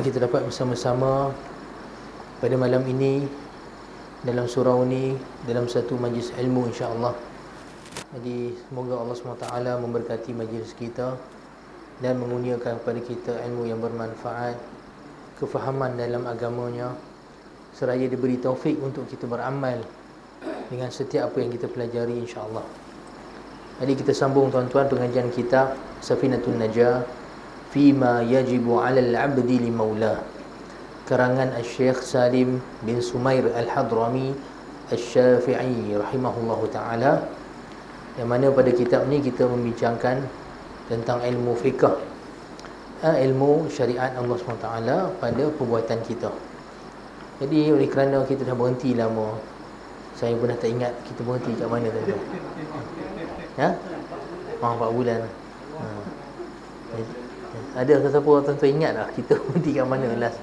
kita dapat bersama-sama pada malam ini dalam surau ni, dalam satu majlis ilmu insya-Allah. Jadi semoga Allah SWT memberkati majlis kita dan mengurniakan kepada kita ilmu yang bermanfaat, kefahaman dalam agamanya, seraya diberi taufik untuk kita beramal dengan setiap apa yang kita pelajari insya-Allah. Jadi kita sambung tuan-tuan pengajian kitab Safinatun Najah Fima Yajibu 'alal 'abdi li Maulah, karangan Al-Syekh Salim bin Sumair Al-Hadrami Al-Syafi'i rahimahullahu ta'ala, yang mana pada kitab ni kita membincangkan tentang ilmu fiqh, ilmu syariat Allah SWT pada perbuatan kita. Jadi oleh kerana kita dah berhenti lama, saya pun dah tak ingat kita berhenti kat mana tadi. 4 bulan. Ada ke siapa tuan-tuan ingat lah kita berhenti kat mana last?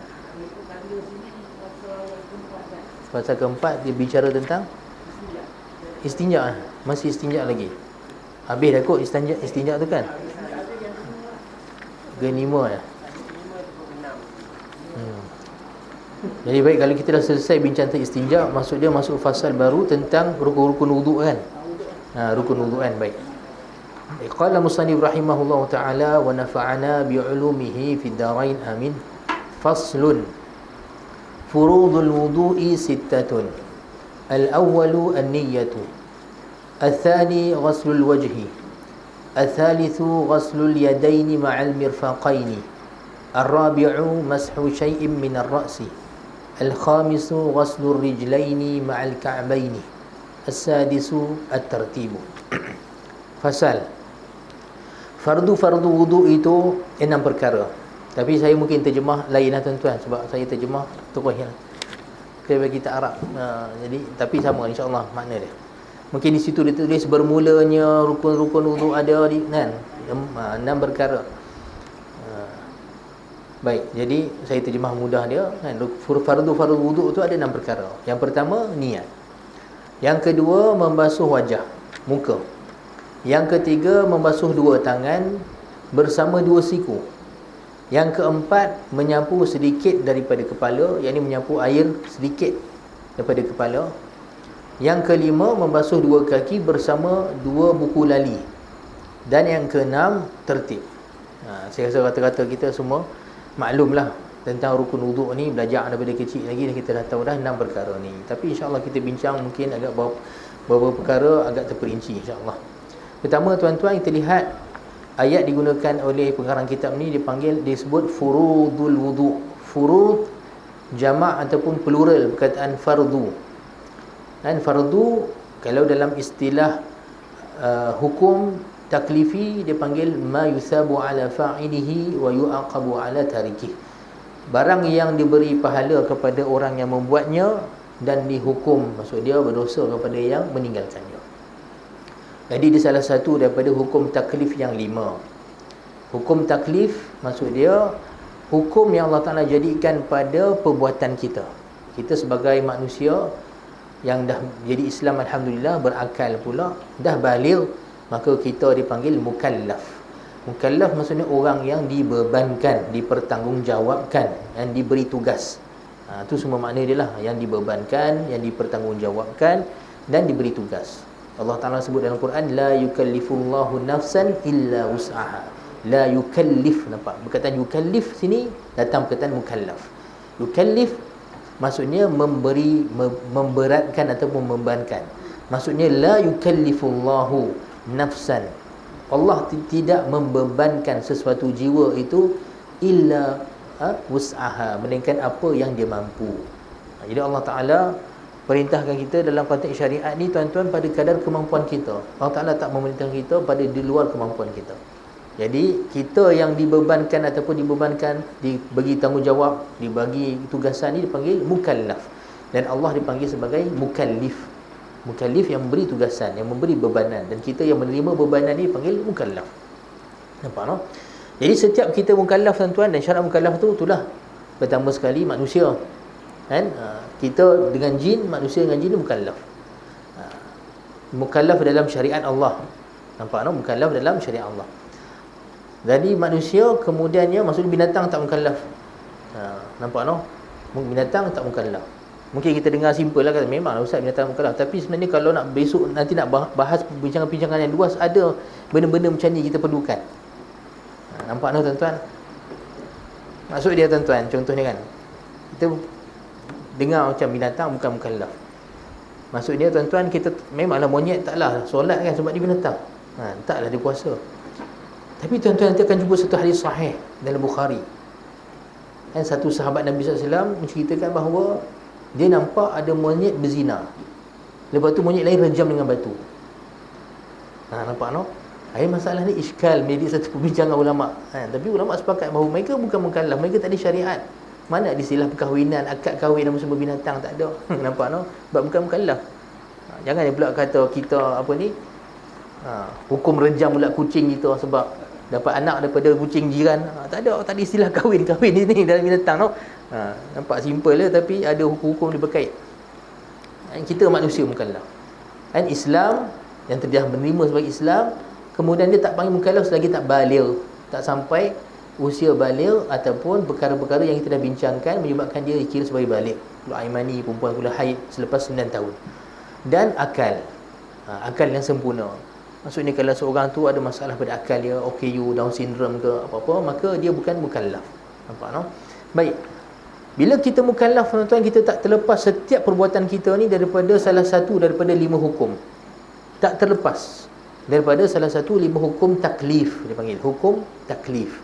Pasal keempat dia bicara tentang istinja. Masih istinja lagi. Habis dah kot istinja tu kan? Kelima dah. Jadi baik, kalau kita dah selesai bincang tentang istinja, maksud dia masuk fasal baru tentang rukun-rukun wuduk kan? Rukun wuduk kan, baik. Qala musannif rahimahullahu ta'ala wa nafa'ana bi'ulumihi fid darain amin. Faslun. Furudul wudu'i sittatun. Al-awwalu an-niyyatu. Al-thani ghaslul wajhi. Al-thalithu ghaslul yadaini ma'al mirfaqaini. Al-rabi'u mashu syai'in min ar-ra'si. Al-khamisu ghaslur rijlaini ma'al ka'baini. Al-sadisu at-tartibu. Fasal. Fardu wudu itu 6 perkara. Tapi saya mungkin terjemah lain lah tuan-tuan, sebab saya terjemah terus yang kita bagi kita Arab. Jadi tapi sama insya-Allah makna dia. Mungkin di situ dia tulis bermulanya rukun-rukun wudu ada di kan 6 perkara. Baik, jadi saya terjemah mudah dia kan. Fardu wudu itu ada 6 perkara. Yang pertama niat. Yang kedua membasuh wajah, muka. Yang ketiga membasuh 2 tangan bersama 2 siku. Yang keempat menyapu sedikit daripada kepala, yakni menyapu air sedikit daripada kepala. Yang kelima membasuh 2 kaki bersama 2 buku lali. Dan yang keenam tertib. Saya rasa kata-kata kita semua maklumlah tentang rukun wuduk ni, belajar daripada kecil lagi dah kita dah tahu dah 6 perkara ni. Tapi insya-Allah kita bincang mungkin agak beberapa perkara agak terperinci insya-Allah. Pertama tuan-tuan, kita lihat ayat digunakan oleh pengarang kitab ni disebut furudul wudu. Furud jamak ataupun plural perkataan fardu. Dan fardu kalau dalam istilah hukum taklifi dia panggil ma yusabu ala fa'ilihi wa yu'aqabu ala tarikih. Barang yang diberi pahala kepada orang yang membuatnya dan dihukum, maksud dia berdosa kepada yang meninggalkannya. Jadi dia salah satu daripada hukum taklif yang 5. Hukum taklif maksud dia hukum yang Allah Ta'ala jadikan pada perbuatan kita. Kita sebagai manusia yang dah jadi Islam alhamdulillah, berakal pula, dah baligh, maka kita dipanggil mukallaf. Mukallaf maksudnya orang yang dibebankan, dipertanggungjawabkan dan diberi tugas. Itu semua makna dia lah, yang dibebankan, yang dipertanggungjawabkan dan diberi tugas. Allah Ta'ala sebut dalam Quran, la yukallifullahu nafsan illa wus'aha. La yukallif, nampak? Perkataan yukallif sini datang perkataan mukallaf. Yukallif maksudnya memberatkan ataupun membebankan. Maksudnya la yukallifullahu nafsan. Allah tidak membebankan sesuatu jiwa itu illa wus'aha, melainkan apa yang dia mampu. Jadi Allah Ta'ala perintahkan kita dalam konteks syariat ni tuan-tuan pada kadar kemampuan kita. Allah Ta'ala tak memerintahkan kita pada di luar kemampuan kita. Jadi kita yang dibebankan ataupun dibagi tanggungjawab, dibagi tugasan ni dipanggil mukallaf. Dan Allah dipanggil sebagai mukallif. Mukallif yang memberi tugasan, yang memberi bebanan. Dan kita yang menerima bebanan ni dipanggil mukallaf. Nampak no? Jadi setiap kita mukallaf tuan-tuan, dan syarat mukallaf tu itulah pertama sekali manusia. Kan? Kita dengan jin, manusia dengan jin mukallaf. Mukallaf dalam syariat Allah. Nampak no? Mukallaf dalam syariat Allah. Jadi manusia kemudiannya, maksudnya binatang tak mukallaf. Nampak no? Binatang tak mukallaf. Mungkin kita dengar simple lah, kata memang ustaz binatang mukallaf, tapi sebenarnya kalau nak besok nanti nak bahas perbincangan-perbincangan yang luas, ada benda-benda macam ni kita perlukan. Nampak no tuan-tuan? Maksud dia tuan-tuan, contohnya kan, kita dengar macam binatang bukan mukallaf. Maksudnya tuan-tuan, kita memanglah monyet taklah solat kan sebab dia binatang. Taklah dia puasa. Tapi tuan-tuan nanti akan jumpa satu hadis sahih dalam Bukhari. Kan satu sahabat Nabi SAW menceritakan bahawa dia nampak ada monyet berzina. Lepas tu monyet lain rejam dengan batu. Nampak no? Masalah ni iskal menjadi satu perbincangan ulama. Tapi ulama sepakat bahawa mereka bukan mukallaf, mereka tak ada syariat. Mana ada istilah perkahwinan, akad kahwin nama semua binatang, tak ada. Nampak no? Sebab bukan mukallaf. Jangan dia pula kata kita apa ni? Hukum rejam pula kucing kita sebab dapat anak daripada kucing jiran. Tak ada istilah kahwin ni dalam binatang no? Nampak simple lah, tapi ada hukum-hukum dia berkait. Kita manusia mukallaf. Islam yang terdah menerima sebagai Islam, kemudian dia tak panggil mukallaf selagi tak baligh, tak sampai usia baligh ataupun perkara-perkara yang kita dah bincangkan menyebabkan dia dikira sebagai baligh. Kalau air mani, perempuan kula haid selepas 9 tahun. Dan akal. Akal yang sempurna. Maksudnya kalau seorang tu ada masalah pada akal dia, OKU, Down syndrome ke apa-apa, maka dia bukan mukallaf. Nampak no? Baik. Bila kita mukallaf tuan-tuan, kita tak terlepas setiap perbuatan kita ni daripada salah satu daripada 5 hukum. Tak terlepas daripada salah satu 5 hukum taklif, dia panggil hukum taklif.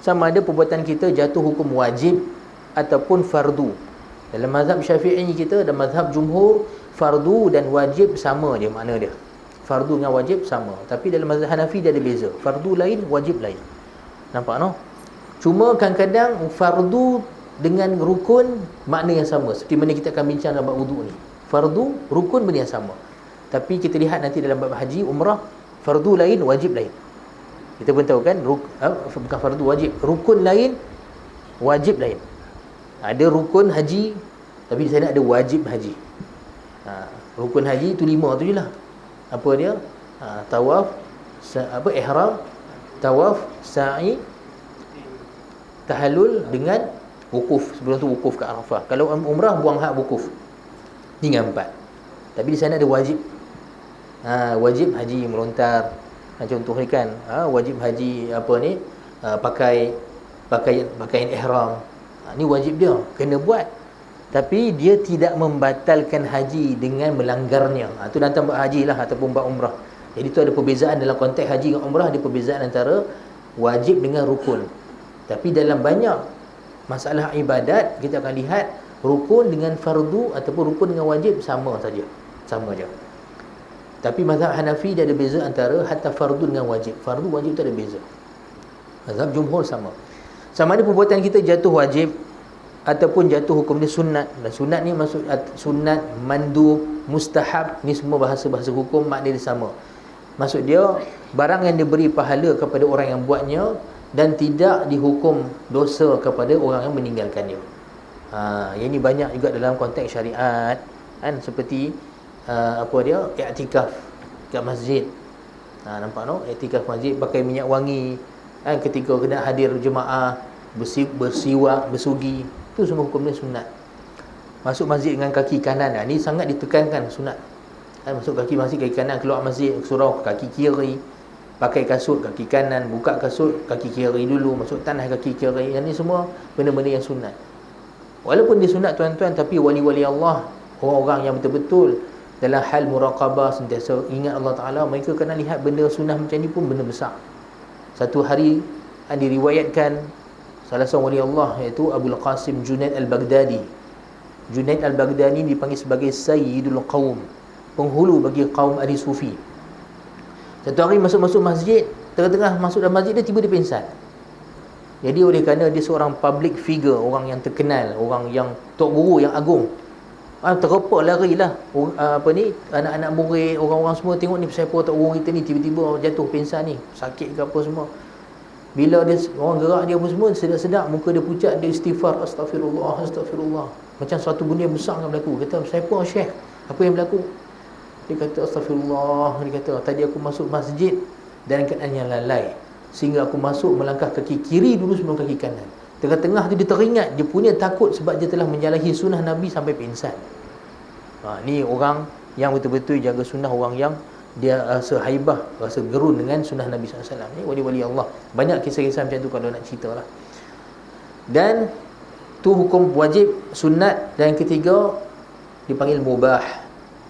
Sama ada perbuatan kita jatuh hukum wajib ataupun fardu. Dalam mazhab Syafi'i kita dan mazhab jumhur, fardu dan wajib sama dia makna dia. Fardu dengan wajib sama. Tapi dalam mazhab Hanafi dia ada beza. Fardu lain, wajib lain. Nampak no? Cuma kadang-kadang fardu dengan rukun makna yang sama. Seperti mana kita akan bincang dalam bab wudu ni. Fardu, rukun benda yang sama. Tapi kita lihat nanti dalam bab haji, umrah, fardu lain, wajib lain. Kita pun tahu kan, bukan fardu, wajib. Rukun lain, wajib lain. Ada rukun haji, tapi di sana ada wajib haji. Rukun haji tu 5 tu je lah. Apa dia? Tawaf, ihram, tawaf, sa'i, tahallul dengan wukuf. Sebelum tu wukuf ke Arafah. Kalau umrah buang hak wukuf. Tinggal 4. Tapi di sana ada wajib. Wajib haji melontar. Contohnya kan, wajib haji apa ni? Pakaian ihram. Ni wajib dia, kena buat. Tapi dia tidak membatalkan haji dengan melanggarnya. Itu datang bab haji lah ataupun bab umrah. Jadi tu ada perbezaan dalam konteks haji dengan umrah, ada perbezaan antara wajib dengan rukun. Tapi dalam banyak masalah ibadat kita akan lihat rukun dengan fardu ataupun rukun dengan wajib sama saja. Sama je. Tapi mazhab Hanafi dia ada beza antara hatta fardu dengan wajib. Fardu wajib tu ada beza. Mazhab jumhur sama. Sama ada perbuatan kita jatuh wajib ataupun jatuh hukum dia sunat. Dan sunat ni maksud sunat, mandub, mustahab, ni semua bahasa-bahasa hukum makna dia sama. Maksud dia barang yang diberi pahala kepada orang yang buatnya dan tidak dihukum dosa kepada orang yang meninggalkannya. Yang ni banyak juga dalam konteks syariat kan, seperti apa dia, i'tikaf kat masjid. Nampak no? I'tikaf masjid pakai minyak wangi kan, ketika kena hadir jemaah, bersiwak, bersugi, itu semua hukumnya sunat. Masuk masjid dengan kaki kanan, ni sangat ditekankan sunat. Masuk kaki masjid kaki kanan, keluar masjid surau kaki kiri, pakai kasut kaki kanan, buka kasut kaki kiri dulu, masuk tanah kaki kiri. Yang ni semua benda-benda yang sunat. Walaupun dia sunat tuan-tuan, tapi wali-wali Allah, orang-orang yang betul-betul dalam hal muraqabah, sentiasa ingat Allah Ta'ala, mereka kena lihat benda sunnah macam ni pun benda besar. Satu hari diriwayatkan salah seorang wali Allah, iaitu Abul Qasim Junaid Al-Baghdadi. Junaid Al-Baghdadi dipanggil sebagai Sayyidul Qawm, penghulu bagi kaum ahli sufi. Satu hari masuk masjid, tengah-tengah masuk dalam masjid dia tiba dia pingsan. Jadi oleh kerana dia seorang public figure, orang yang terkenal, orang yang tok guru yang agung, terkepak larilah anak-anak murid, orang-orang semua tengok ni siapa tok guru kita ni tiba-tiba jatuh pingsan ni, sakit ke apa semua. Bila dia orang gerak dia pun semua sedap-sedap, muka dia pucat, dia istighfar, astagfirullah, astagfirullah. Macam suatu benda besar yang berlaku. Kata, siapa Syekh? Apa yang berlaku? Dia kata, astagfirullah. Dia kata, tadi aku masuk masjid dalam keadaan yang lalai, sehingga aku masuk melangkah kaki kiri dulu sebelum kaki kanan. Tengah-tengah tu dia teringat, dia punya takut sebab dia telah menyalahi sunnah Nabi sampai pingsan. Ni orang yang betul-betul jaga sunnah, orang yang dia rasa haibah, rasa gerun dengan sunnah Nabi SAW. Ni wali-wali Allah. Banyak kisah-kisah macam tu kalau nak cerita lah. Dan tu hukum wajib, sunat. Dan yang ketiga dipanggil mubah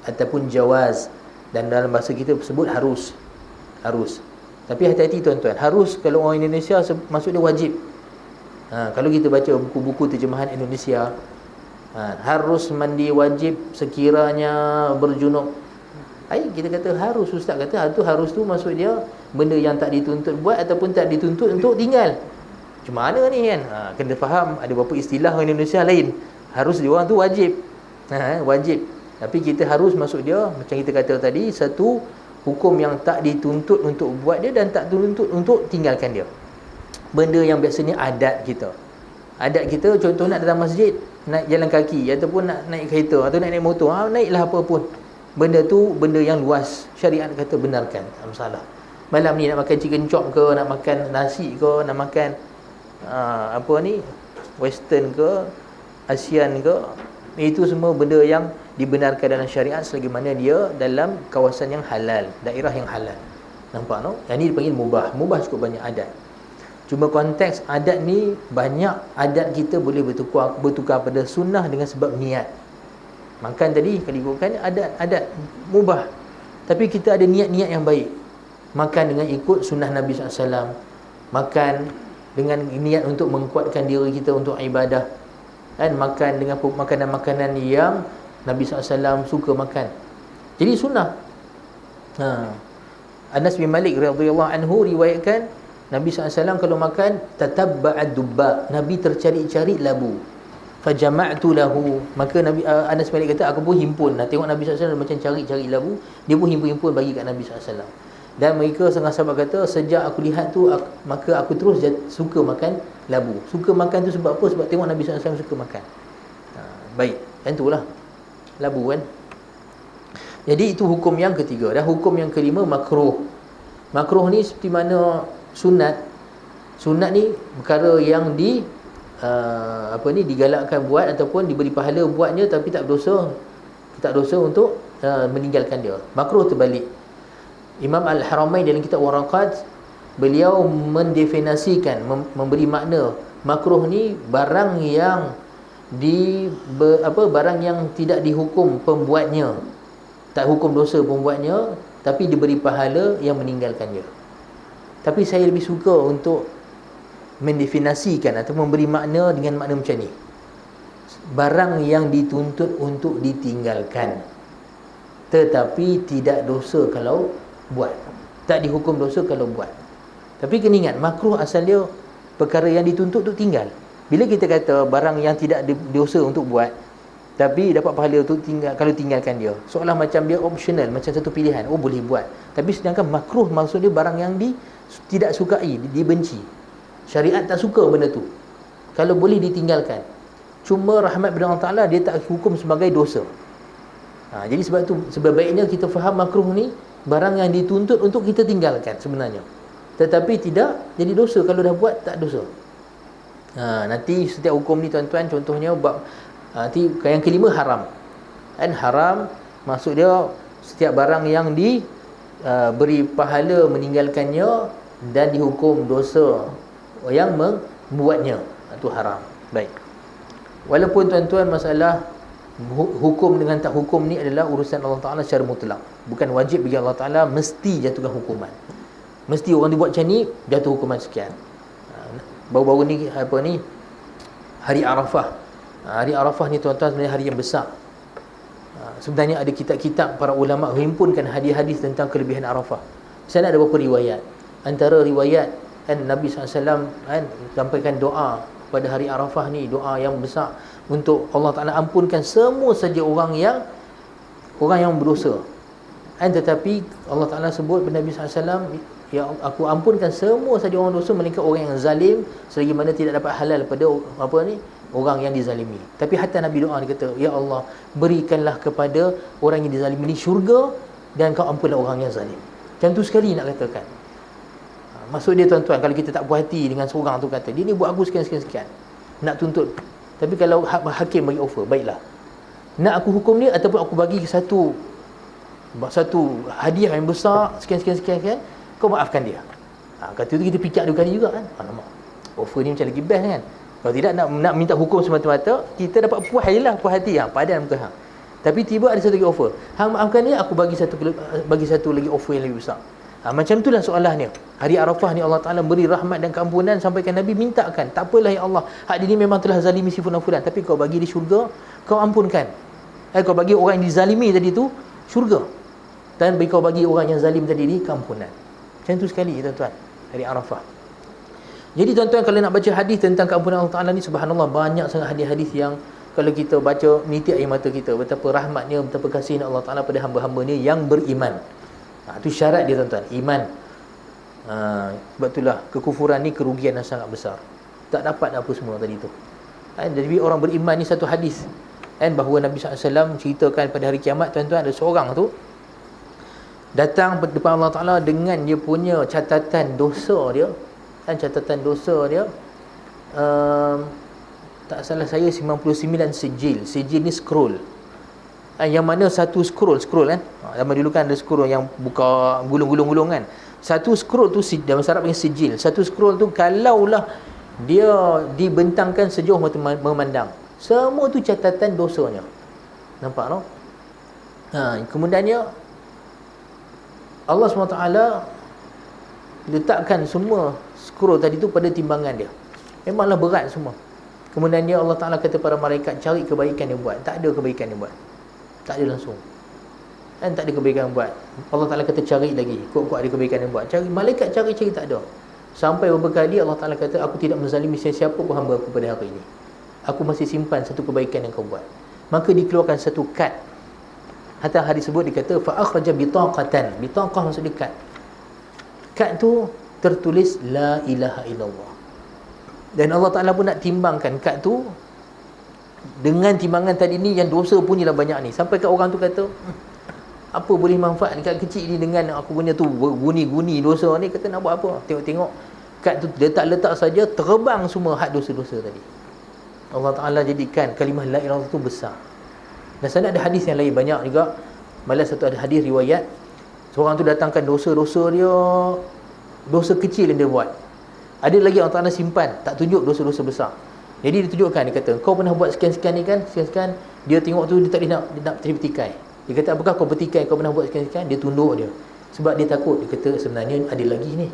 ataupun jawaz. Dan dalam bahasa kita sebut harus. Tapi hati-hati tuan-tuan, harus kalau orang Indonesia maksud dia wajib. Kalau kita baca buku-buku terjemahan Indonesia, harus mandi wajib sekiranya berjunub. Kita kata harus, ustaz kata tu harus tu maksud dia benda yang tak dituntut buat ataupun tak dituntut untuk tinggal. Macam mana ni kan? Kena faham ada beberapa istilah orang Indonesia lain. Harus dia orang tu wajib. Wajib. Tapi kita harus maksud dia macam kita kata tadi, satu hukum yang tak dituntut untuk buat dia dan tak dituntut untuk tinggalkan dia. Benda yang biasanya adat kita. Adat kita contoh nak datang masjid, naik jalan kaki ataupun nak naik kereta atau nak naik motor, naiklah apa pun. Benda tu benda yang luas. Syariat kata benarkan, tak masalah. Malam ni nak makan chicken chop ke, nak makan nasi ke, nak makan western ke, Asian ke, itu semua benda yang dibenarkan dalam syariat selagi mana dia dalam kawasan yang halal, daerah yang halal. Nampak no? Yang ni dipanggil mubah. Mubah cukup banyak adat. Cuma konteks adat ni, banyak adat kita boleh bertukar pada sunnah dengan sebab niat. Makan tadi kalau ikutkan adat mubah, tapi kita ada niat-niat yang baik. Makan dengan ikut sunnah Nabi SAW, makan dengan niat untuk menguatkan diri kita untuk ibadah, dan makan dengan makanan-makanan yang Nabi SAW suka makan. Jadi sunnah. Anas bin Malik radhiyallahu anhu riwayatkan Nabi SAW kalau makan tatabba'ad dubba, Nabi tercari-cari labu. Fajama'tu lahu, maka Nabi Anas bin Malik kata aku pun himpun. Nak tengok Nabi SAW macam cari-cari labu, dia pun himpun-himpun bagi kat Nabi SAW. Dan mereka setengah sahabat kata sejak aku lihat tu maka aku terus suka makan labu. Suka makan tu sebab apa? Sebab tengok Nabi SAW suka makan. Baik, dan itulah labu kan. Jadi itu hukum yang ketiga. Dan hukum yang kelima makruh. Makruh ni seperti mana sunat. Sunat ni perkara yang digalakkan buat ataupun diberi pahala buatnya tapi tak dosa untuk meninggalkan dia. Makruh terbalik. Imam Al-Haramain dalam kitab Waraqat, beliau mendefinisikan, memberi makna makruh ni barang yang barang yang tidak dihukum pembuatnya, tak hukum dosa pembuatnya, tapi diberi pahala yang meninggalkannya. Tapi saya lebih suka untuk mendefinisikan atau memberi makna dengan makna macam ni. Barang yang dituntut untuk ditinggalkan, tetapi tidak dosa kalau buat, tak dihukum dosa kalau buat. Tapi kena ingat, makruh asal dia perkara yang dituntut untuk tinggal. Bila kita kata barang yang tidak dosa untuk buat tapi dapat pahala untuk tinggal kalau tinggalkan dia, seolah macam dia optional, macam satu pilihan, boleh buat. Tapi sedangkan makruh maksud dia barang yang tidak sukai, dibenci. Syariat tak suka benda tu, kalau boleh ditinggalkan. Cuma rahmat bila Allah Ta'ala, dia tak hukum sebagai dosa. Jadi sebab tu sebaiknya kita faham makruh ni barang yang dituntut untuk kita tinggalkan sebenarnya, tetapi tidak jadi dosa. Kalau dah buat tak dosa. Nanti setiap hukum ni tuan-tuan, contohnya bab nanti yang kelima haram. Dan haram maksud dia setiap barang yang beri pahala meninggalkannya dan dihukum dosa yang membuatnya, itu haram. Baik. Walaupun tuan-tuan masalah hukum dengan tak hukum ni adalah urusan Allah Ta'ala secara mutlak. Bukan wajib bagi Allah Ta'ala mesti jatuhkan hukuman. Mesti orang dibuat macam ni, jatuh hukuman sekian. Baru-baru ni hari Arafah. Hari Arafah ni tuan-tuan sebenarnya hari yang besar. Sebenarnya ada kitab-kitab para ulama himpunkan hadis-hadis tentang kelebihan Arafah. Sana ada beberapa riwayat. Antara riwayat Nabi SAW sampaikan doa pada hari Arafah ni, doa yang besar untuk Allah Ta'ala ampunkan semua saja orang yang berdosa. Tetapi Allah Ta'ala sebut kepada Nabi SAW, ya aku ampunkan semua saja orang dosa melainkan orang yang zalim, selagi mana tidak dapat halal pada orang yang dizalimi. Tapi hatta Nabi doa, dia kata, ya Allah, berikanlah kepada orang yang dizalimi ni syurga dan kau ampunlah orang yang zalim. Macam tu sekali nak katakan. Maksud dia tuan-tuan, kalau kita tak puas hati dengan seorang tu, kata dia ni buat aku sekian-sekian, nak tuntut. Tapi kalau hakim bagi offer, baiklah, nak aku hukum dia ataupun aku bagi satu hadiah yang besar, sekian, kau maafkan dia. Kata tu kita picak 2 kali juga kan. Alamak, offer ni macam lagi best kan. Kalau tidak nak minta hukum semata-mata, kita dapat puas je lah, puas hati padan muka hang. Tapi tiba ada satu lagi offer, hang maafkan dia, aku bagi satu lagi offer yang lebih besar. Macam itulah soalannya. Hari Arafah ni Allah Ta'ala beri rahmat dan keampunan, sampaikan Nabi mintakan, tak apalah ya Allah, hak dia ni memang telah zalimi si fulan, tapi kau bagi di syurga, kau ampunkan. Kau bagi orang yang dizalimi tadi tu syurga, dan kau bagi orang yang zalim tadi ni keampunan. Macam tu sekali tuan-tuan, hari Arafah. Jadi tuan-tuan, kalau nak baca hadis tentang keampunan Allah Ta'ala ni, subhanallah, banyak sangat hadis-hadis yang kalau kita baca menitik air mata kita, betapa rahmatnya, betapa kasihnya Allah Ta'ala pada hamba-hambanya yang beriman. Itu syarat dia tuan-tuan, iman. Sebab itulah kekufuran ni kerugian yang sangat besar, tak dapat apa semua tadi tu. Jadi orang beriman ni, satu hadis bahawa Nabi SAW ceritakan pada hari kiamat tuan-tuan, ada seorang tu datang depan Allah Ta'ala dengan dia punya catatan dosa dia, catatan dosa dia, tak salah saya 99 sijil. Sijil ni scroll, yang mana satu scroll kan, zaman dulu kan ada scroll yang buka gulung-gulung kan. Satu scroll tu dalam bahasa Arab panggil sijil. Satu scroll tu kalaulah dia dibentangkan sejauh mata memandang, semua tu catatan dosanya. Nampak no? Kemudiannya Allah SWT letakkan semua scroll tadi tu pada timbangan dia. Memanglah berat semua. Kemudiannya Allah Ta'ala kata para malaikat, cari kebaikan dia buat. Tak ada kebaikan dia buat, tak ada langsung tak ada kebaikan yang buat. Allah Ta'ala kata cari lagi, kok ada kebaikan yang buat. Cari, malaikat cari tak ada. Sampai beberapa kali Allah Ta'ala kata, aku tidak menzalimi siapa pun hamba aku pada hari ini, aku masih simpan satu kebaikan yang kau buat. Maka dikeluarkan satu kad. Hatta hadis sebut, dia kata fa akhraja bitaqatan. Bitaqah maksud dia kad. Kad tu tertulis la ilaha illallah. Dan Allah Ta'ala pun nak timbangkan kad tu dengan timbangan tadi ni, yang dosa pun ialah banyak ni. Sampai kat orang tu kata, apa boleh manfaat kad kecil ni dengan aku punya tu guni-guni dosa ni. Kata nak buat apa? Tengok-tengok kad tu letak saja, terbang semua had dosa-dosa tadi. Allah Ta'ala jadikan kalimah la ilaha illallah tu besar. Dan sana ada hadis yang lain banyak juga. Malah satu ada hadis riwayat, seorang tu datangkan dosa-dosa dia, dosa kecil yang dia buat. Ada lagi Allah Ta'ala simpan, tak tunjuk dosa-dosa besar. Jadi dia tunjukkan, dia kata, kau pernah buat sekian-sekian ni kan, sekian-sekian. Dia tengok tu, dia tak nak petikai. Dia kata, apakah kau petikai, kau pernah buat sekian-sekian? Dia tunduk dia, sebab dia takut. Dia kata, sebenarnya ada lagi ni,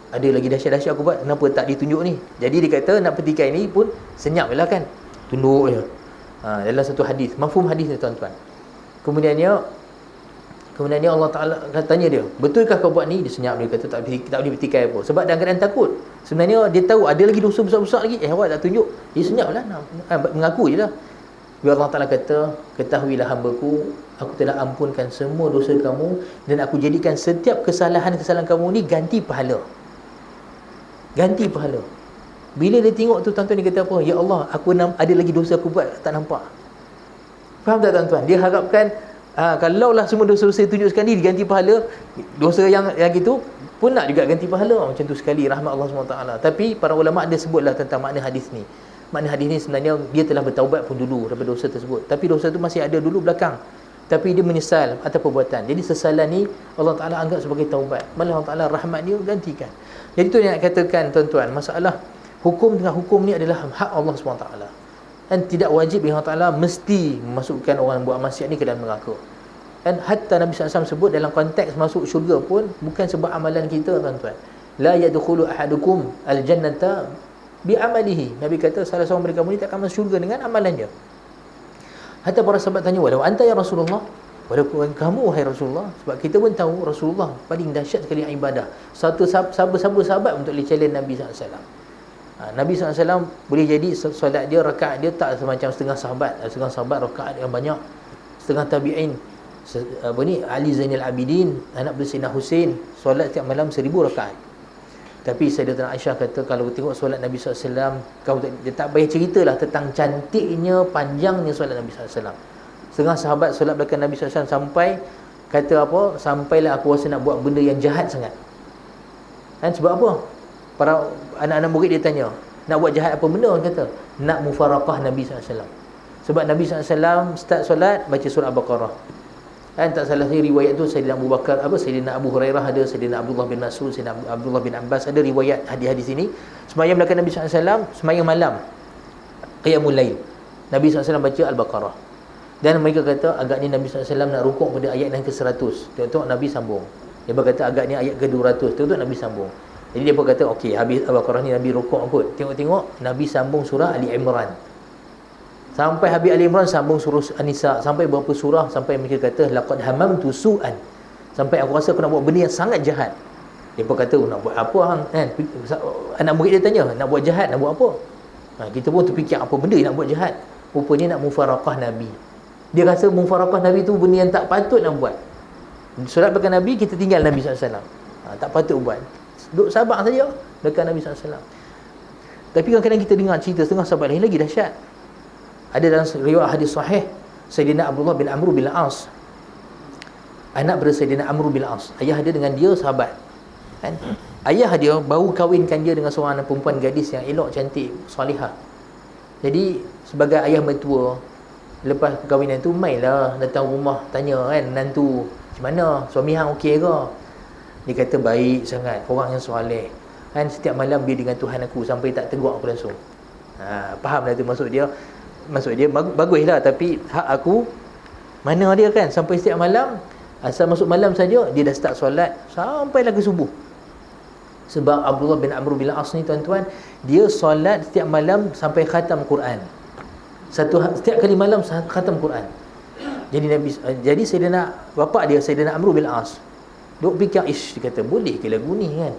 ada lagi dahsyat-dahsyat aku buat, kenapa tak ditunjuk ni? Jadi dia kata, nak petikai ni pun senyap je lah kan, tunduk je. Dalam satu hadis, mafhum hadis ni tuan-tuan. Kemudiannya Allah Ta'ala tanya dia, betulkah kau buat ni? Dia senyap, dia kata tak boleh petikai apa. Sebab dalam keadaan takut. Sebenarnya dia tahu ada lagi dosa besar-besar lagi. Awak tak tunjuk. Dia senyap lah, mengaku je lah. Bila Allah Ta'ala kata, ketahuilah hamba-Ku, aku telah ampunkan semua dosa kamu, dan aku jadikan setiap kesalahan-kesalahan kamu ni ganti pahala. Ganti pahala. Bila dia tengok tu tuan-tuan, dia kata apa? Ya Allah, aku ada lagi dosa aku buat, tak nampak. Faham tak tuan-tuan? Dia harapkan kalaulah semua dosa-dosa tunjukkan ni diganti pahala, dosa yang gitu pun nak juga ganti pahala. Macam tu sekali rahmat Allah SWT. Tapi para ulama' dia sebutlah tentang makna hadis ni. Makna hadis ni sebenarnya dia telah bertaubat pun dulu daripada dosa tersebut, tapi dosa tu masih ada dulu belakang, tapi dia menyesal atas perbuatan. Jadi sesalan ni Allah Ta'ala anggap sebagai taubat. Malah Allah Ta'ala rahmat dia gantikan. Jadi tu yang nak katakan tuan-tuan, masalah hukum dengan hukum ni adalah hak Allah SWT. Dan tidak wajib Allah Ta'ala mesti memasukkan orang yang buat maksiat ni ke dalam neraka. Dan hatta Nabi SAW sebut dalam konteks masuk syurga pun bukan sebab amalan kita tuan-tuan. La yadkhulu ahadukum al-jannata bi'amalihi. Nabi kata salah seorang dari kamu ni tak akan masuk syurga dengan amalannya. Hatta para sahabat tanya, walau anta ya Rasulullah, walaupun kamu wahai Rasulullah. Sebab kita pun tahu Rasulullah paling dahsyat sekali ibadah. Satu sahabat untuk challenge Nabi SAW. Nabi SAW boleh jadi solat dia, rakaat dia tak semacam setengah sahabat rakaat yang banyak. Setengah tabi'in, Ali Zainal Abidin, anak Sayyidina Husain, solat setiap malam 1000 rakaat. Tapi Sayyidatina Aisyah kata, kalau tengok solat Nabi SAW, dia tak payah ceritalah tentang cantiknya, panjangnya solat Nabi SAW. Setengah sahabat solat belakang Nabi SAW sampai kata apa, sampailah aku rasa nak buat benda yang jahat sangat. Dan sebab apa? Para anak-anak murid dia tanya, Nak buat jahat apa benda orang kata? Nak mufaraqah Nabi SAW. Sebab Nabi SAW start solat baca surah Al-Baqarah. Kan tak salah saya riwayat tu Sayyidina Abu Bakar, Sayyidina Abu Hurairah ada, Sayyidina Abdullah bin Mas'ud, Sayyidina Abdullah bin Abbas ada riwayat hadis-hadis ini. Semayang belakang Nabi SAW, semayang malam, qiyamul lail, Nabi SAW baca Al-Baqarah. Dan mereka kata agaknya Nabi SAW nak rukuk pada ayat yang ke-100. Tengok Nabi sambung. Dia berkata agaknya ayat ke-200. Tengok Nabi sambung. Jadi dia pun kata okey, habis Al-Baqarah ni Nabi rukuk kot. Tengok-tengok Nabi sambung surah Ali Imran. Sampai habis Ali Imran sambung surah An-Nisa, sampai berapa surah, sampai mereka kata laqad hamamtu su'an. Sampai aku rasa aku nak buat benda yang sangat jahat. Dia pun kata nak buat apa hang kan? Anak murid dia tanya, nak buat jahat, nak buat apa? Kita pun terfikir apa benda nak buat jahat. Rupanya nak mufaraqah Nabi. Dia rasa mufaraqah Nabi tu benda yang tak patut nak buat. Solat belakang Nabi, kita tinggal Nabi SAW. Tak patut buat. Duduk sabar saja dekat Nabi SAW. Tapi kadang-kadang kita dengar cerita setengah sahabat lain lagi dahsyat. Ada dalam riwayat hadis sahih, Sayyidina Abdullah bin Amr bin Al-As, anak pada Sayyidina Amr bin Al-As, ayah dia dengan dia sahabat kan? Ayah dia baru kahwinkan dia dengan seorang anak perempuan gadis yang elok, cantik, solihah. Jadi sebagai ayah mertua, lepas perkahwinan tu mainlah datang rumah tanya kan, menantu macam mana, suami hang okey ke? Dia kata baik sangat, orang yang soleh kan, setiap malam dia dengan Tuhan aku sampai tak tegur aku langsung. Faham dah tu maksud dia baguslah, tapi hak aku mana dia kan, sampai setiap malam, asal masuk malam saja dia dah start solat sampai lagi subuh. Sebab Abdullah bin Amr bin Al-As ni tuan-tuan, dia solat setiap malam sampai khatam Quran. Setiap kali malam khatam Quran. Jadi Sayyidina bapa dia, Sayyidina Amr bin Al-As, duk fikir, dia kata boleh ke lagu ni kan,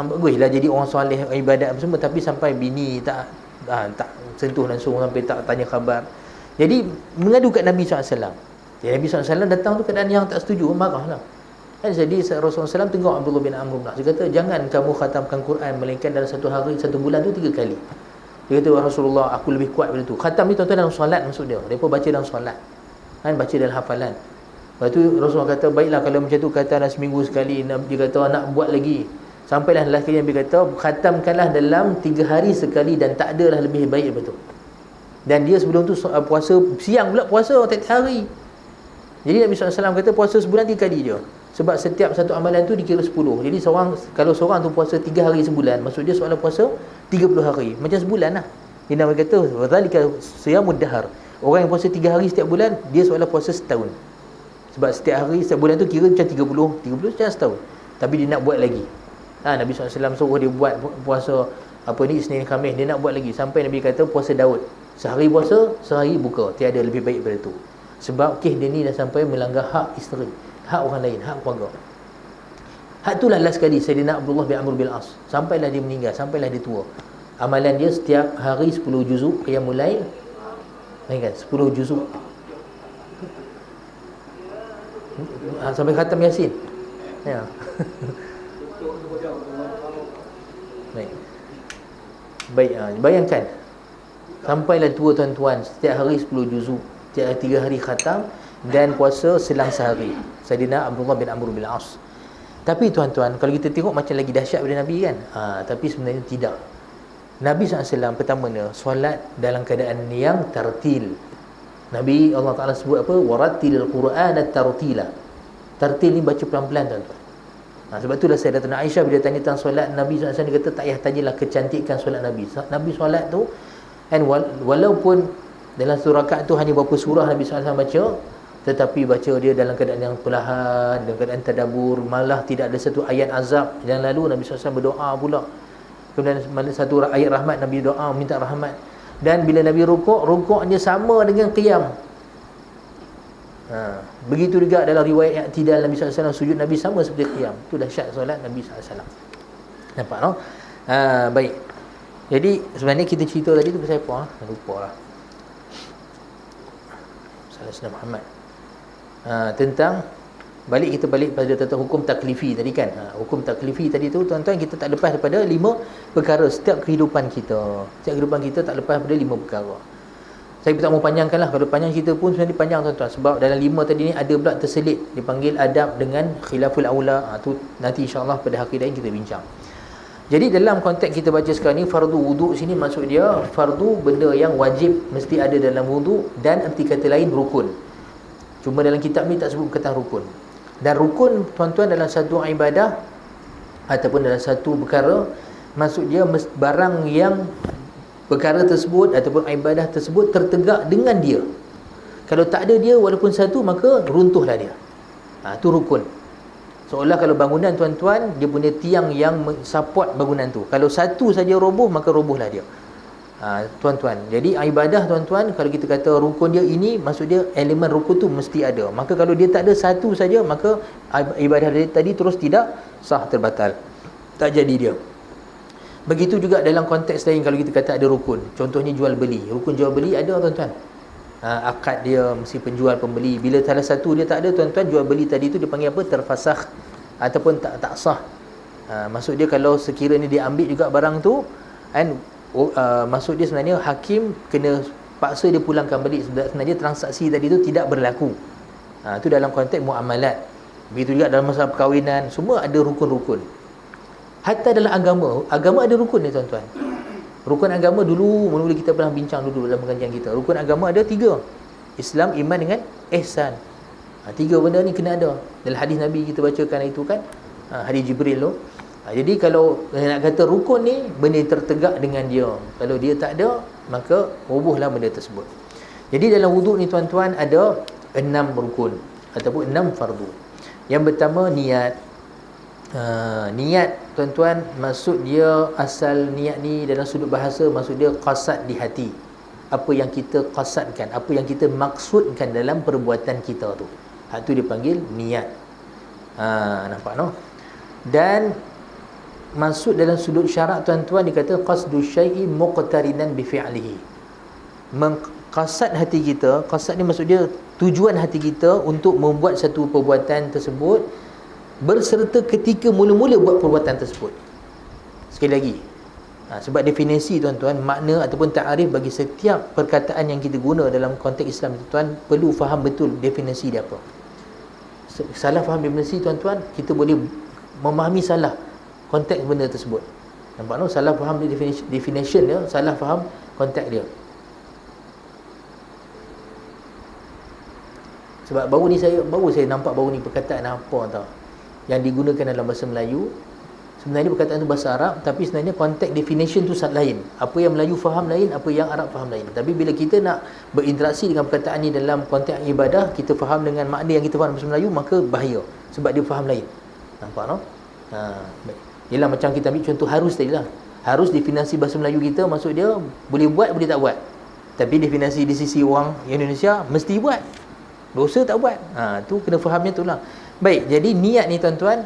baguslah jadi orang soleh, ibadat semua, tapi sampai bini tak sentuh langsung, sampai tak tanya khabar. Jadi mengadu kat Nabi SAW. Jadi Nabi SAW datang tu keadaan yang tak setuju, marahlah kan. Jadi Rasulullah SAW tengok Abdullah bin Amr bin As, dia kata jangan kamu khatamkan Quran melainkan dalam satu hari, satu bulan tu 3 kali. Dia kata Rasulullah, aku lebih kuat daripada tu. Khatam ni tuan-tuan dalam solat maksud dia. Dia pun baca dalam solat kan, baca dalam hafalan. Lepas tu Rasulullah kata baiklah kalau macam tu, kata dalam seminggu sekali. Dia kata nak buat lagi. Sampailah lelaki yang berkata khatamkanlah dalam 3 hari sekali, dan tak adalah lebih baik daripada tu. Dan dia sebelum tu puasa siang pula, puasa tiap hari. Jadi Nabi SAW kata puasa sebulan 3 kali je. Sebab setiap satu amalan tu dikira 10. Jadi kalau seorang tu puasa 3 hari sebulan, maksud dia seolah puasa 30 hari, macam sebulan lah. Dia Nabi kata wadzalika siyamud dahar. Orang yang puasa 3 hari setiap bulan, dia seolah puasa setahun. Sebab setiap hari setiap bulan tu kira macam 30 macam setahun. Tapi dia nak buat lagi. Nabi SAW suruh dia buat puasa Isnin Khamis, dia nak buat lagi sampai Nabi kata puasa Daud, sehari puasa sehari buka, tiada lebih baik daripada tu. Sebab dia ni dah sampai melanggar hak isteri, hak orang lain, hak keluarga. Hak itulah last kali Sayyidina Abdullah bin Amr bin Al-As, sampailah dia meninggal, sampailah dia tua. Amalan dia setiap hari 10 juzuk qiyamul lail, kan, 10 juzuk sampai khatam Yasin ya. Baik, bayangkan sampailah tua tuan-tuan, setiap hari 10 juzuk, setiap 3 hari khatam, dan puasa selang sehari. Sayyidina Abdullah bin Amr bin Al-As. Tapi tuan-tuan, kalau kita tengok macam lagi dahsyat daripada Nabi kan, tapi sebenarnya tidak. Nabi SAW pertamanya solat dalam keadaan yang tartil. Nabi Allah Ta'ala sebut apa? Warattilil Qur'ana tartila. Tartil ni baca pelan-pelan tuan-tuan. Sebab itulah Sayyidatuna Aisyah bila tanya tentang solat Nabi SAW, dia kata tak payah tanyalah kecantikan solat Nabi. Nabi solat tu kan, walaupun dalam surah rakaat tu hanya berapa surah Nabi SAW baca, tetapi baca dia dalam keadaan yang perlahan, dalam keadaan tadabbur. Malah tidak ada satu ayat azab yang lalu Nabi SAW berdoa pula. Kemudian satu ayat rahmat Nabi doa minta rahmat. Dan bila Nabi rukuknya sama dengan qiyam. Begitu juga dalam riwayat i'tidal Nabi SAW, sujud Nabi sama seperti qiyam. Itu dahsyat solat Nabi SAW. Nampak no? Baik. Jadi sebenarnya kita cerita tadi tu pasal apa? Lupa lah. Salah Sayyidina Muhammad. Tentang kita balik pada tentang hukum taklifi tadi kan. Hukum taklifi tadi tu tuan-tuan, kita tak lepas daripada 5 perkara setiap kehidupan kita. Setiap kehidupan kita tak lepas daripada 5 perkara. Saya tak mau panjangkan lah. Kalau panjang cerita pun sebenarnya panjang tuan-tuan. Sebab dalam 5 tadi ni ada pula terselit, dipanggil adab dengan khilaful aula. Tu nanti insya-Allah pada hari lain kita bincang. Jadi dalam konteks kita baca sekarang ni, fardu wudu sini maksud dia fardu benda yang wajib mesti ada dalam wudu, dan erti kata lain rukun. Cuma dalam kitab ni tak sebut perkataan rukun. Dan rukun tuan-tuan dalam satu ibadah ataupun dalam satu perkara, maksud dia barang yang perkara tersebut ataupun ibadah tersebut tertegak dengan dia. Kalau tak ada dia walaupun satu, maka runtuhlah dia. Itu rukun. Seolah kalau bangunan tuan-tuan, dia punya tiang yang support bangunan tu. Kalau satu saja roboh, maka robohlah dia. Tuan-tuan, jadi ibadah tuan-tuan, kalau kita kata rukun dia ini, maksud dia elemen rukun tu mesti ada. Maka kalau dia tak ada satu saja, maka ibadah dia tadi terus tidak sah, terbatal, tak jadi dia. Begitu juga dalam konteks lain, kalau kita kata ada rukun, contohnya jual beli. Rukun jual beli ada tuan-tuan. Akad dia mesti penjual pembeli. Bila salah satu dia tak ada tuan-tuan, jual beli tadi tu dipanggil apa? Terfasakh ataupun tak sah. Maksud dia kalau sekiranya dia ambil juga barang tu, kan, maksud dia sebenarnya hakim kena paksa dia pulangkan balik. Sebenarnya transaksi tadi tu tidak berlaku. Itu dalam konteks muamalat. Begitu juga dalam masalah perkahwinan, semua ada rukun-rukun. Hatta dalam agama ada rukun ni tuan-tuan. Rukun agama dulu, mula-mula kita pernah bincang dulu dalam pengajian kita. Rukun agama ada 3. Islam, iman dengan ihsan. 3 benda ni kena ada. Dalam hadis Nabi kita bacakan itu kan, hadis Jibril tu. Jadi kalau nak kata rukun ni, benda tertegak dengan dia. Kalau dia tak ada, maka robohlah benda tersebut. Jadi dalam wuduk ni tuan-tuan ada 6 rukun ataupun 6 fardu. Yang pertama niat. Niat tuan-tuan, maksud dia, asal niat ni dalam sudut bahasa, maksud dia qasad di hati. Apa yang kita qasadkan, apa yang kita maksudkan dalam perbuatan kita tu, itu dipanggil niat. Nampak no? Dan maksud dalam sudut syarak tuan-tuan, dikata qasdu syai'i muqtarinan bi fi'lihi. Mengqasad hati kita, qasad ni maksud dia tujuan hati kita untuk membuat satu perbuatan tersebut berserta ketika mula-mula buat perbuatan tersebut. Sekali lagi, sebab definisi tuan-tuan, makna ataupun ta'arif bagi setiap perkataan yang kita guna dalam konteks Islam tuan-tuan, perlu faham betul definisi dia apa. Salah faham definisi tuan-tuan, kita boleh memahami salah konteks benda tersebut. Nampak no? Salah faham definition dia, salah faham konteks dia. Sebab baru saya nampak ni perkataan apa tau yang digunakan dalam bahasa Melayu. Sebenarnya perkataan tu bahasa Arab, tapi sebenarnya konteks definition tu lain. Apa yang Melayu faham lain, apa yang Arab faham lain. Tapi bila kita nak berinteraksi dengan perkataan ni dalam konteks ibadah, kita faham dengan makna yang kita faham bahasa Melayu, maka bahaya sebab dia faham lain. Nampak no? Baik. Yalah, macam kita ambil contoh harus tadi lah. Harus definisi bahasa Melayu kita, maksud dia boleh buat, boleh tak buat. Tapi definisi di sisi orang Indonesia, mesti buat, dosa tak buat. Tu kena fahamnya tu lah. Baik, jadi niat ni tuan-tuan,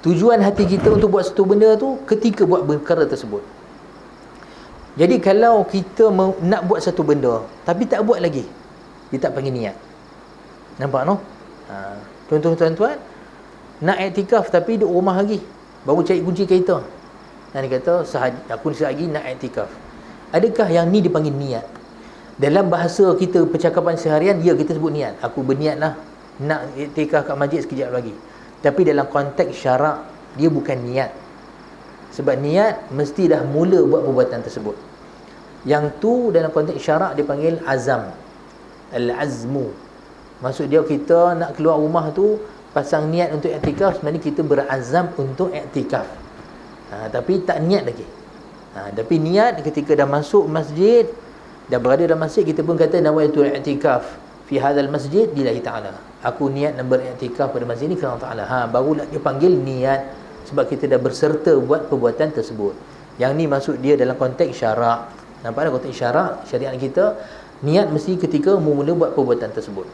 tujuan hati kita untuk buat satu benda tu ketika buat perkara tersebut. Jadi kalau kita nak buat satu benda tapi tak buat lagi, dia tak panggil niat. Nampak no? Contoh tuan-tuan, nak iktikaf tapi duduk rumah lagi, baru cari kunci kereta. Dan dia kata, aku lagi nak iktikaf. Adakah yang ni dipanggil niat? Dalam bahasa kita, percakapan seharian, ya kita sebut niat. Aku berniat lah nak iktikaf kat masjid sekejap lagi. Tapi dalam konteks syarak, dia bukan niat. Sebab niat mesti dah mula buat perbuatan tersebut. Yang tu dalam konteks syarak dipanggil azam. Al-azmu. Maksud dia kita nak keluar rumah tu, pasang niat untuk iktikaf, sebenarnya kita berazam untuk iktikaf. Tapi tak niat lagi. Tapi niat ketika dah masuk masjid, dah berada dalam masjid, kita pun kata nawaitul i'tikaf fi hadzal masjid lillahi ta'ala. Aku niat nak beriktikaf pada masjid ni kerana Allah Ta'ala. Barulah dia panggil niat, sebab kita dah berserta buat perbuatan tersebut. Yang ni maksud dia dalam konteks syarak. Nampak tak konteks syarak syariat kita, niat mesti ketika mula buat perbuatan tersebut.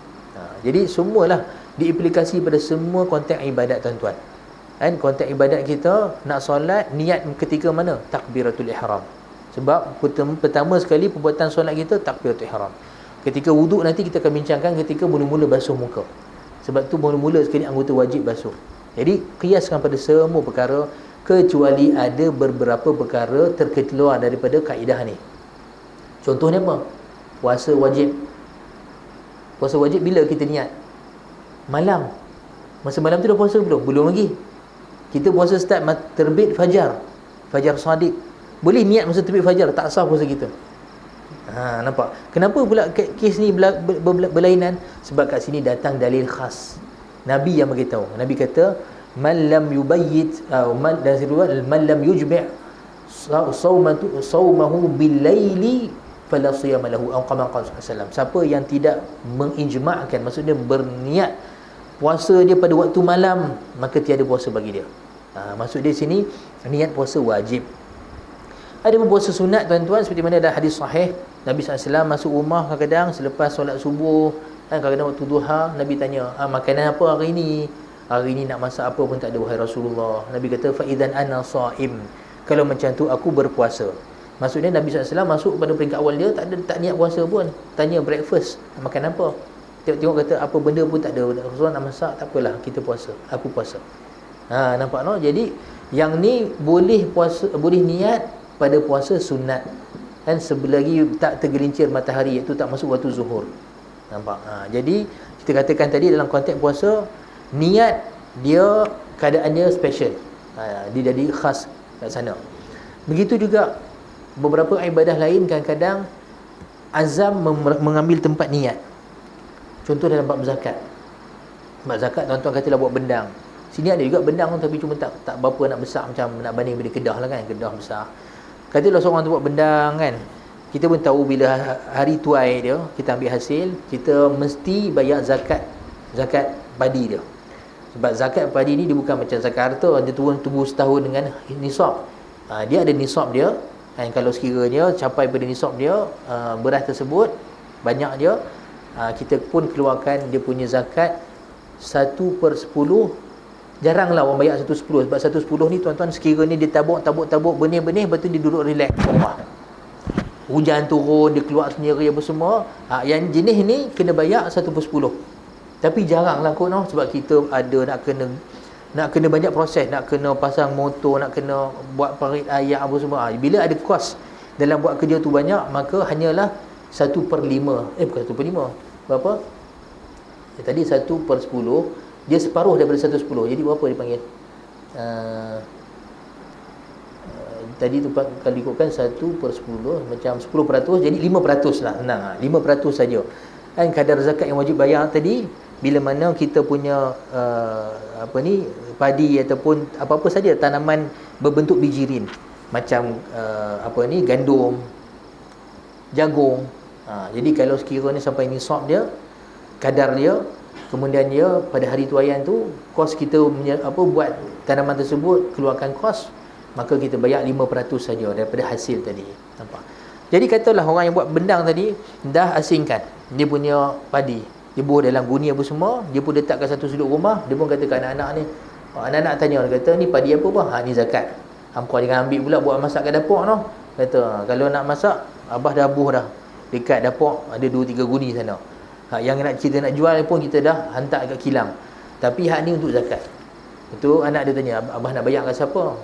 Jadi semualah diaplikasi pada semua konteks ibadat tuan-tuan. Kan konteks ibadat kita nak solat, niat ketika mana? Takbiratul ihram. Sebab pertama sekali perbuatan solat kita takbiratul ihram. Ketika wuduk nanti kita akan bincangkan ketika mula-mula basuh muka. Sebab tu mula-mula sekali anggota wajib basuh. Jadi kiaskan pada semua perkara, kecuali ada beberapa perkara terkeluar daripada kaedah ni. Contohnya apa? Puasa wajib. Puasa wajib bila kita niat? Malam. Masa malam tu dah puasa belum? Belum lagi. Kita puasa start terbit fajar, fajar sadiq, boleh niat masa terbit fajar, tak sah puasa kita. Nampak? Kenapa pula kes ni berlainan? Sebab kat sini datang dalil khas. Nabi yang beritahu. Nabi kata, man lam yubayyit dan riwayat man lam yujbi' saumahu bil laili fala siyama lahu, atau kama qala sallallahu. Siapa yang tidak mengijma'kan, maksudnya berniat puasa dia pada waktu malam, maka tiada puasa bagi dia. Maksud dia sini niat puasa wajib. Ada pun puasa sunat tuan-tuan, seperti mana ada hadis sahih Nabi SAW masuk rumah kadang-kadang selepas solat subuh, kadang-kadang waktu duha, Nabi tanya, makanan apa hari ni? Hari ni nak masak apa pun tak ada wahai Rasulullah. Nabi kata, fa idzan ana shaim, kalau macam tu aku berpuasa. Maksudnya Nabi SAW masuk pada peringkat awal dia tak niat puasa pun. Tanya breakfast, makan apa? Tengok kata apa benda pun tak ada. Rasulullah nak masak, tak apalah, kita puasa. Aku puasa. Nampak no? Jadi yang ni boleh puasa, boleh niat pada puasa sunat. Dan selagi tak tergelincir matahari, iaitu tak masuk waktu zuhur. Nampak? Jadi kita katakan tadi dalam konteks puasa, niat dia keadaan dia special. Dia jadi khas kat sana. Begitu juga beberapa ibadah lain kadang-kadang azam mengambil tempat niat. Contoh dalam bab zakat. Bab zakat tuan-tuan katalah buat bendang. Sini ada juga bendang tapi cuma tak berapa nak besar, macam nak banding pada Kedah lah kan, Kedah besar. Katalah seorang tu buat bendang kan. Kita pun tahu bila hari tuai dia, kita ambil hasil, kita mesti bayar zakat padi dia. Sebab zakat padi ni dia bukan macam zakat harta, dia tunggu setahun dengan nisab. Dia ada nisab dia. Dan kalau sekiranya capai pada nisab dia, beras tersebut banyak dia, kita pun keluarkan dia punya zakat 1/10. Jaranglah orang bayar 1/10. Sebab 1/10 ni tuan-tuan, sekiranya dia tabuk benih-benih, lepas tu dia duduk relax rumah, hujan turun, dia keluar sendiri apa semua, yang jenis ni kena bayar 1/10. Tapi jaranglah kot no, sebab kita ada nak kena banyak proses, nak kena pasang motor, nak kena buat parit air apa semua. Bila ada kos dalam buat kerja tu banyak, maka hanyalah 1/5. Bukan 1/5. Berapa? Tadi 1/10. Dia separuh daripada 1/10. Jadi berapa dia panggil? Tadi tu kalau ikutkan 1/10 macam 10%, jadi 5% lah. Senang 5% saja. Kan kadar zakat yang wajib bayar tadi, bila mana kita punya padi ataupun apa-apa saja tanaman berbentuk bijirin, macam gandum, jagung. Jadi kalau sekiranya sampai nisab dia, kadar dia, kemudian dia pada hari tuaian tu kos kita buat tanaman tersebut, keluarkan kos, maka kita bayar 5% saja daripada hasil tadi. Nampak? Jadi katalah orang yang buat bendang tadi dah asingkan dia punya padi, dia buah dalam guni apa semua, dia pun letak kat satu sudut rumah, dia pun kata kat anak-anak ni, anak-anak tanya, dia kata ni padi apa bang? Ni zakat. Hampa jangan ambil pula buat masak kat dapur no. Kata kalau nak masak, abah dah buah dah dekat dapur, ada 2-3 guni sana. Yang kita nak jual pun kita dah hantar kat kilang. Tapi hak ni untuk zakat. Itu anak dia tanya, abah nak bayar kat siapa?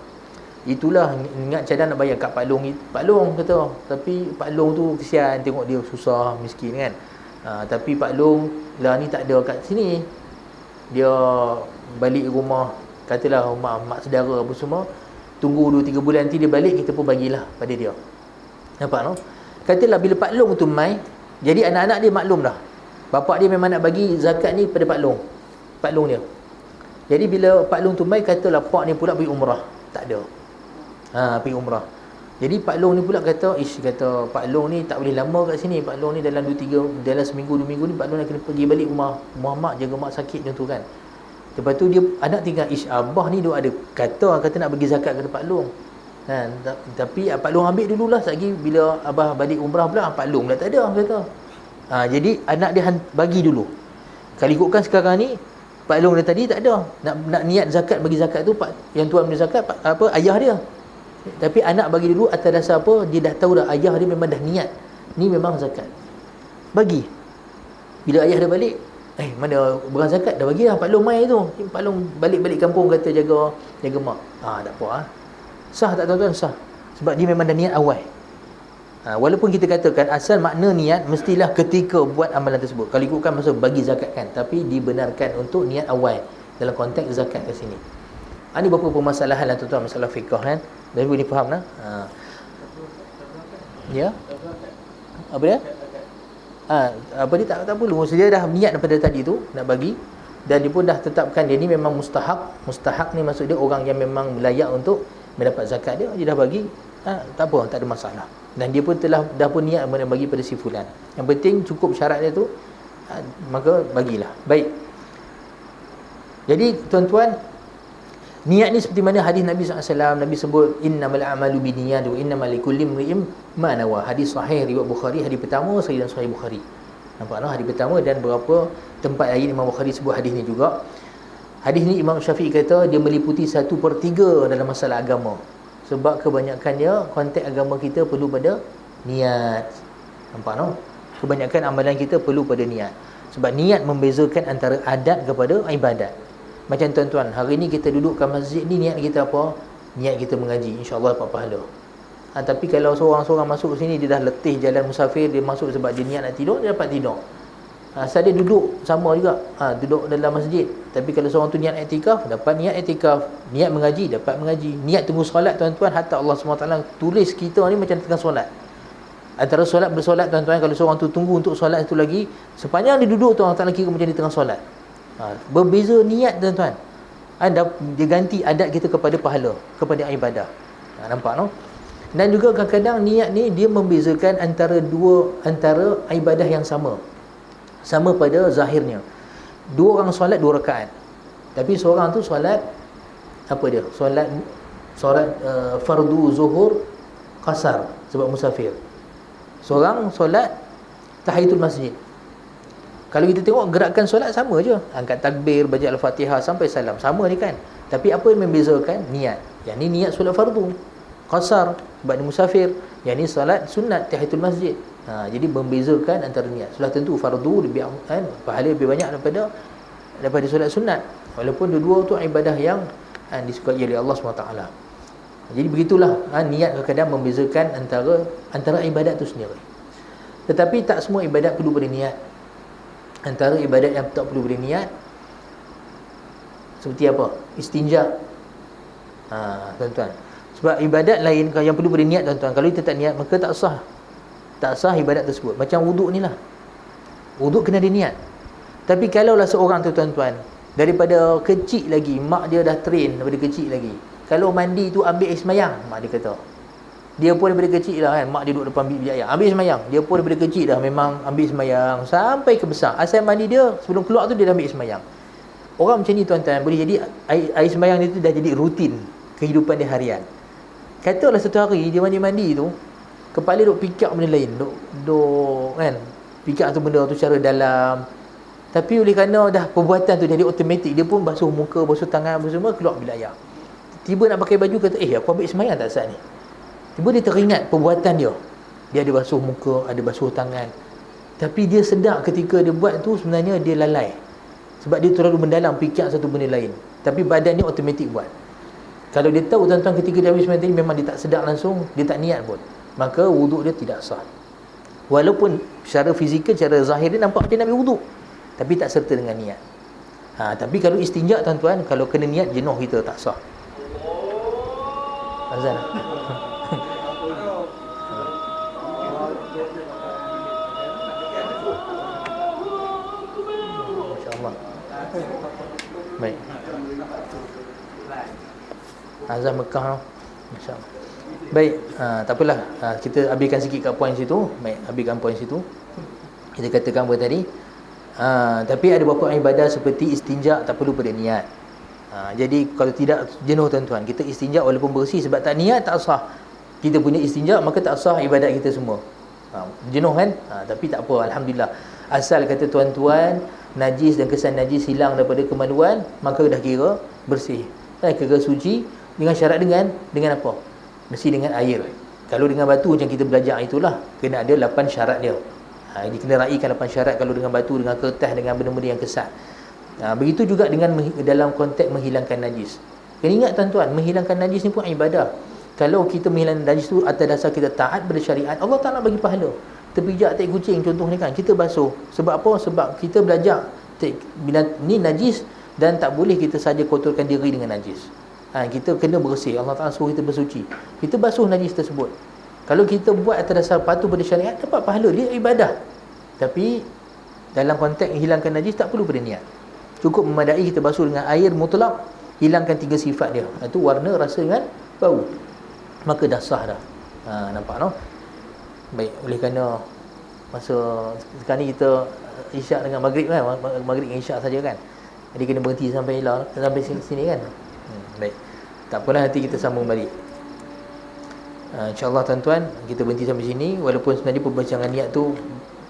Itulah, ingat cadang nak bayar kat Pak Long. Pak Long kata, tapi Pak Long tu kesian, tengok dia susah, miskin kan. Tapi Pak Long lah ni tak ada kat sini. Dia balik rumah, katalah rumah mak saudara apa semua, tunggu 2-3 bulan nanti dia balik, kita pun bagilah pada dia. Nampak no? Katalah bila Pak Long tu mai, jadi anak-anak dia maklum dah, bapak dia memang nak bagi zakat ni pada Pak Long dia. Jadi bila Pak Long tu mai, katalah pak ni pula pergi umrah, tak ada. Pergi umrah. Jadi Pak Long ni pula kata, kata Pak Long ni tak boleh lama kat sini. Pak Long ni dalam seminggu 2 minggu ni Pak Long nak kena pergi balik rumah mak, jaga mak sakit macam tu kan. Lepas tu dia anak tinggal, abah ni dia ada kata nak bagi zakat kepada Pak Long. Tapi Pak Long ambil dululah, lagi bila abah balik umrah pula Pak Long pula tak ada kata. Jadi anak dia bagi dulu. Kalau ikutkan sekarang ni, Pak Long dia tadi tak ada nak niat zakat, bagi zakat tu yang tuan punya zakat ayah dia. Tapi anak bagi dulu atas dasar apa? Dia dah tahu dah ayah dia memang dah niat ni memang zakat. Bagi. Bila ayah dah balik, mana berang zakat dah bagi dah Pak Long mai tu. Pak Long balik kampung kata jaga mak. Tak apa. Sah tak tuan-tuan? Sah. Sebab dia memang dah niat awal. Walaupun kita katakan asal makna niat mestilah ketika buat amalan tersebut. Kalau ikutkan masa bagi zakat kan, tapi dibenarkan untuk niat awal dalam konteks zakat kat sini. Ini beberapa permasalahan lah tuan-tuan, masalah fiqh kan. Dan boleh faham lah. Ya. Apa dia? Apa dia tak perlu. Dia dah niat daripada tadi tu nak bagi, dan dia pun dah tetapkan dia ni memang mustahak. Mustahak ni maksud dia orang yang memang layak untuk mendapat zakat dia dah bagi. Tak apa, tak ada masalah. Dan dia pun dah pun niat bagi pada si fulan. Yang penting cukup syarat dia tu, maka bagilah. Baik. Jadi tuan-tuan, niat ni seperti mana hadis Nabi SAW. Nabi sebut innamal a'malu binniyat wa innamal likulli imri'in ma nawa. Hadis sahih riwayat Bukhari, hadis pertama sahih dan sahih Bukhari. Nampak tak? Hadis pertama, dan beberapa tempat lain Imam Bukhari sebut hadis ni juga. Hadis ni Imam Syafi'i kata dia meliputi 1/3 dalam masalah agama. Sebab kebanyakannya konteks agama kita perlu pada niat. Nampak tak? Kebanyakan amalan kita perlu pada niat. Sebab niat membezakan antara adat kepada ibadat. Macam tuan-tuan, hari ni kita duduk kat masjid ni, niat kita apa? Niat kita mengaji, insya-Allah dapat pahala. Tapi kalau seorang-seorang masuk sini, dia dah letih jalan musafir, dia masuk sebab dia niat nak tidur, dia dapat tidur. Asal dia duduk sama juga, duduk dalam masjid. Tapi kalau seorang tu niat iktikaf, dapat niat iktikaf. Niat mengaji, dapat mengaji. Niat tunggu solat tuan-tuan, hatta Allah SWT tulis kita ni macam tengah solat. Antara solat bersolat tuan-tuan, kalau seorang tu tunggu untuk solat itu lagi, sepanjang dia duduk tu Allah Ta'ala kira macam dia tengah solat. Berbeza niat tuan-tuan. Dia ganti adat kita kepada pahala, kepada ibadah. Nampak no? Dan juga kadang-kadang niat ni dia membezakan antara ibadah yang sama pada zahirnya. Dua orang solat 2 rakaat, tapi seorang tu solat apa dia? Solat fardu zuhur qasar sebab musafir. Seorang solat tahiyatul masjid. Kalau kita tengok gerakan solat sama je, angkat takbir, baca al-Fatihah sampai salam, sama ni kan. Tapi apa yang membezakan? Niat. Yang ni niat solat fardu qasar sebab dia musafir. Yang ni solat sunat tahiyatul masjid. Jadi membezakan antara niat. Sudah tentu fardu lebih pahala lebih banyak daripada solat sunat. Walaupun dua-dua tu ibadah yang disukai oleh Allah SWT. Jadi begitulah, niat kadang-kadang membezakan antara ibadat tu sendiri. Tetapi tak semua ibadat perlu pada niat. Antara ibadat yang tak perlu pada niat seperti apa? Istinja. Tuan-tuan. Sebab ibadat lain yang perlu pada niat tuan-tuan, kalau kita tak niat maka tak sah. Tak sah ibadat tersebut. Macam wuduk ni lah. Wuduk kena ada niat. Tapi kalaulah seorang tu tuan-tuan, daripada kecil lagi, mak dia dah train daripada kecil lagi, kalau mandi tu ambil air semayang, mak dia kata. Dia pun daripada kecil lah kan, mak dia duduk depan bilik ayam, ambil semayang. Dia pun daripada kecil dah memang ambil semayang sampai ke besar. Asal mandi dia, sebelum keluar tu dia dah ambil semayang. Orang macam ni tuan-tuan, boleh jadi air semayang dia tu dah jadi rutin kehidupan dia harian. Katalah satu hari dia mandi-mandi tu, kepala duk fikir benda lain, duk kan, fikir tu benda tu secara dalam. Tapi oleh kerana dah perbuatan tu jadi automatik, dia pun basuh muka, basuh tangan, basuh semua, keluar bilik air. Tiba nak pakai baju, kata aku ambil semayang tak saat ni. Tiba dia teringat perbuatan dia. Dia ada basuh muka, ada basuh tangan. Tapi dia sedar ketika dia buat tu sebenarnya dia lalai. Sebab dia terlalu mendalam fikir satu benda lain. Tapi badan dia automatik buat. Kalau dia tahu tuan-tuan ketika dia habis semayang tadi memang dia tak sedar langsung, dia tak niat pun, maka wuduk dia tidak sah. Walaupun secara fizikal, secara zahir dia nampak macam Nabi wuduk, tapi tak serta dengan niat. Tapi kalau istinja tuan-tuan, kalau kena niat, jenuh kita tak sah. Azan. Masya-Allah. Baik. Azan Mekah. Masya-Allah. Baik, tak apalah. Kita habiskan sikit kat poin situ. Baik, habiskan poin situ. Kita katakan apa tadi? Tapi ada beberapa ibadah seperti istinja tak perlu pada niat. Jadi kalau tidak jenuh tuan-tuan, kita istinja walaupun bersih, sebab tak niat tak sah. Kita punya istinja maka tak sah ibadat kita semua. Jenuh kan? Tapi tak apa, alhamdulillah. Asal kata tuan-tuan, najis dan kesan najis hilang daripada kemaluan, maka dah kira bersih. Kira suci dengan syarat dengan apa? Mesti dengan air. Kalau dengan batu macam kita belajar itulah, kena ada 8 syarat dia. Dia kena raikan 8 syarat. Kalau dengan batu, dengan kertas, dengan benda-benda yang kesat. Begitu juga dengan dalam konteks menghilangkan najis. Kena ingat tuan-tuan, menghilangkan najis ni pun ibadah. Kalau kita menghilangkan najis tu atas dasar kita taat pada syariat, Allah Ta'ala bagi pahala. Terpijak tai kucing contohnya kan, kita basuh. Sebab apa? Sebab kita belajar ni najis dan tak boleh kita saja kotorkan diri dengan najis. Kita kena bersih. Allah Ta'ala suruh kita bersuci. Kita basuh najis tersebut. Kalau kita buat atas dasar patuh pada syariat, dapat pahala, dia ibadah. Tapi dalam konteks hilangkan najis tak perlu pada niat. Cukup memadai kita basuh dengan air mutlak, hilangkan 3 sifat dia. Itu warna, rasa dengan bau. Maka dah sah dah. Nampak no? Baik, oleh kerana masa sekarang ni kita isyak dengan maghrib kan, maghrib dengan isyak saja kan. Jadi kena berhenti sampai sini kan. Baik. Tak apalah, nanti kita sambung balik. InsyaAllah tuan-tuan, kita berhenti sampai sini. Walaupun sebenarnya perbincangan niat tu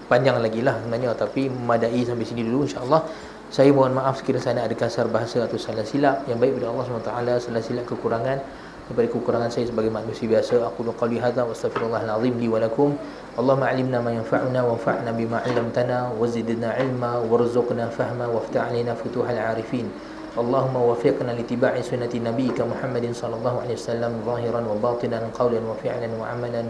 panjang lagi lah sebenarnya, tapi memadai sampai sini dulu insyaAllah. Saya mohon maaf sekiranya saya ada kasar bahasa atau salah silap. Yang baik pada Allah SWT, salah silap kekurangan daripada kekurangan saya sebagai manusia biasa. Aku qali hadza wa astaghfirullahal azim li wa lakum. Allahumma 'allimna ma yanfa'una wanfa'na bima 'allamtana wa zidna 'ilma warzuqna fahma waftah 'alaina futuhal 'arifin. اللهم وفقنا لاتباع سنة نبيك محمد صلى الله عليه وسلم ظاهرا وباطنا قولا وفعلا وعملا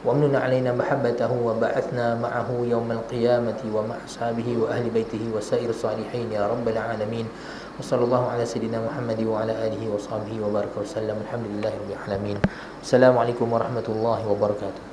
وامنن علينا محبته وبعثنا معه يوم القيامة ومع أصحابه وأهل بيته وسائر الصالحين يا رب العالمين وصلى الله على سيدنا محمد وعلى آله وصحبه وبارك وسلم الحمد لله رب العالمين. السلام عليكم ورحمة الله وبركاته.